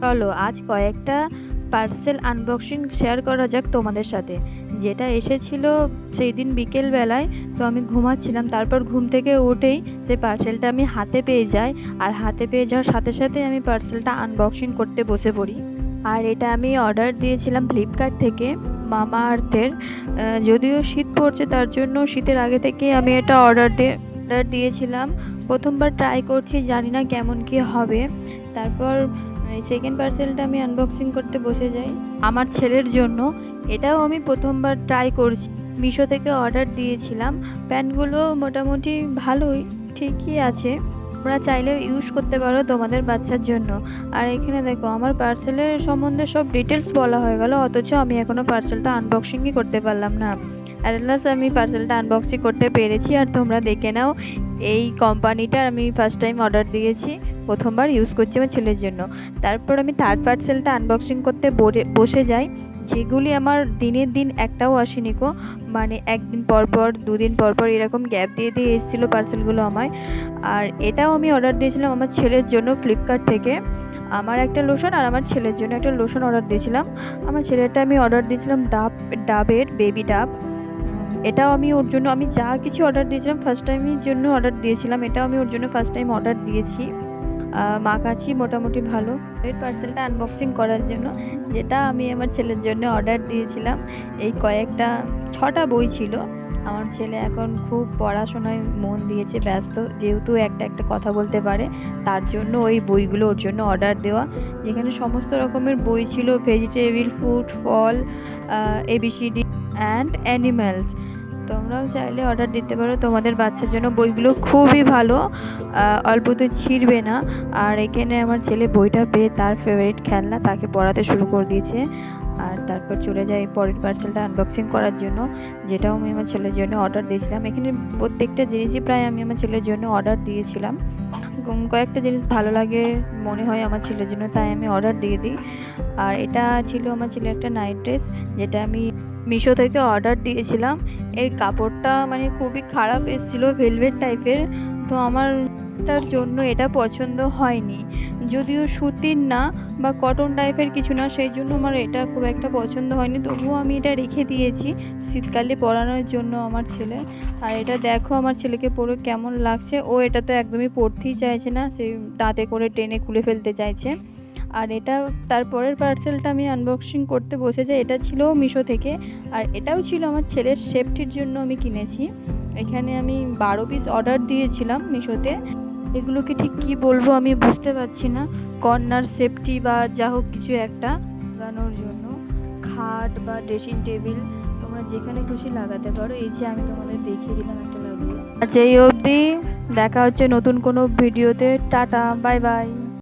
চলো আজ কয়েকটা পার্সেল আনবক্সিং শেয়ার করা যাক তোমাদের সাথে। যেটা এসেছিল সেই দিন বিকেলবেলায়, তো আমি ঘুমাচ্ছিলাম, তারপর ঘুম থেকে উঠেই সেই পার্সেলটা আমি হাতে পেয়ে যাই। আর হাতে পেয়ে যাওয়ার সাথে সাথে আমি পার্সেলটা আনবক্সিং করতে বসে পড়ি। আর এটা আমি অর্ডার দিয়েছিলাম ফ্লিপকার্ট থেকে, মামা আর্থের। যদিও শীত পড়ছে, তার জন্য শীতের আগে থেকে আমি এটা অর্ডার দিয়েছিলাম। প্রথমবার ট্রাই করছি, জানি না কেমন কি হবে। তারপর সেকেন্ড পার্সেলটা আমি আনবক্সিং করতে বসে যাই আমার ছেলের জন্য। এটাও আমি প্রথমবার ট্রাই করছি। মিশো থেকে অর্ডার দিয়েছিলাম। প্যান্টগুলো মোটামুটি ভালোই, ঠিকই আছে। তোমরা চাইলে ইউজ করতে পারো তোমাদের বাচ্চার জন্য। আর এখানে দেখো, আমার পার্সেলের সম্বন্ধে সব ডিটেলস বলা হয়ে গেল, অথচ আমি এখনও পার্সেলটা আনবক্সিংই করতে পারলাম না। আর লাস্ট আমি পার্সেলটা আনবক্সিং করতে পেরেছি। আর তোমরা দেখে নাও, এই কোম্পানিটার আমি ফার্স্ট টাইম অর্ডার দিয়েছি, প্রথমবার ইউজ করছি আমার ছেলের জন্য। তারপর আমি থার্ড পার্সেলটা আনবক্সিং করতে বসে যাই, যেগুলি আমার দিনের দিন একটাও আসেনি গো। মানে একদিন পরপর, দুদিন পরপর এরকম গ্যাপ দিয়ে দিয়ে এসেছিলো পার্সেলগুলো আমার। আর এটাও আমি অর্ডার দিয়েছিলাম আমার ছেলের জন্য ফ্লিপকার্ট থেকে। আমার একটা লোশন আর আমার ছেলের জন্য একটা লোশন অর্ডার দিয়েছিলাম। আমার ছেলেরটা আমি অর্ডার দিয়েছিলাম ডাবের বেবি ডাব। এটাও আমি ওর জন্য, আমি যা কিছু অর্ডার দিয়েছিলাম ফার্স্ট টাইমের জন্য অর্ডার দিয়েছিলাম, এটাও আমি ওর জন্য ফার্স্ট টাইম অর্ডার দিয়েছি। মাখাচ্ছি মোটামুটি ভালো। এর পার্সেলটা আনবক্সিং করার জন্য, যেটা আমি আমার ছেলের জন্য অর্ডার দিয়েছিলাম। এই কয়েকটা 6টা বই ছিল। আমার ছেলে এখন খুব পড়াশোনায় মন দিয়েছে, ব্যস্ত, যেহেতু একটা কথা বলতে পারে, তার জন্য ওই বইগুলো ওর জন্য অর্ডার দেওয়া। যেখানে সমস্ত রকমের বই ছিল, ভেজিটেবল, ফুড, ফল, ABCD অ্যান্ড অ্যানিম্যালস। তোমরাও চাইলে অর্ডার দিতে পারো তোমাদের বাচ্চার জন্য। বইগুলো খুবই ভালো, অল্পতে ছিঁড়বে না। আর এখানে আমার ছেলে বইটা পেয়ে তার ফেভারিট খেলনা তাকে পড়াতে শুরু করে দিয়েছে। আর তারপর চলে যাই পরের পার্সেলটা আনবক্সিং করার জন্য, যেটাও আমি আমার ছেলের জন্য অর্ডার দিয়েছিলাম। এখানে প্রত্যেকটা জিনিসই প্রায় আমি আমার ছেলের জন্য অর্ডার দিয়েছিলাম। কয়েকটা জিনিস ভালো লাগে মনে হয় আমার ছেলের জন্য, তাই আমি অর্ডার দিয়ে দিই। আর এটা ছিল আমার ছেলের একটা নাইট ড্রেস, যেটা আমি মিশো থেকে অর্ডার দিয়েছিলাম। এর কাপড়টা মানে খুবই খারাপ এসেছিলো, ভেলভেট টাইপের। তো আমারটার জন্য এটা পছন্দ হয়নি। যদিও সুতির না বা কটন টাইপের কিছু না, সেই জন্য আমার এটা খুব একটা পছন্দ হয়নি। তবুও আমি এটা রেখে দিয়েছি শীতকালে পরানোর জন্য আমার ছেলে। আর এটা দেখো আমার ছেলেকে পরে কেমন লাগছে। ও এটা তো একদমই পরতেই চাইছে না, সেই দাঁতে করে টেনে খুলে ফেলতে চাইছে। আর এটা তারপরের পার্সেলটা আমি আনবক্সিং করতে বসে যাই। এটা ছিল মিশো থেকে, আর এটাও ছিল আমার ছেলের সেফটির জন্য আমি কিনেছি। এখানে আমি 12 পিস অর্ডার দিয়েছিলাম মিশোতে। এগুলোকে ঠিক কী বলবো আমি বুঝতে পারছি না। কর্নার সেফটি বা যা হোক কিছু একটা লাগানোর জন্য, খাট বা ড্রেসিং টেবিল তোমরা যেখানে খুশি লাগাতে পারো। এই যে আমি তোমাদের দেখিয়ে দিলাম একটা লাগিয়ে। আচ্ছা, এই অবধি, দেখা হচ্ছে নতুন কোনো ভিডিওতে। Tata, bye bye.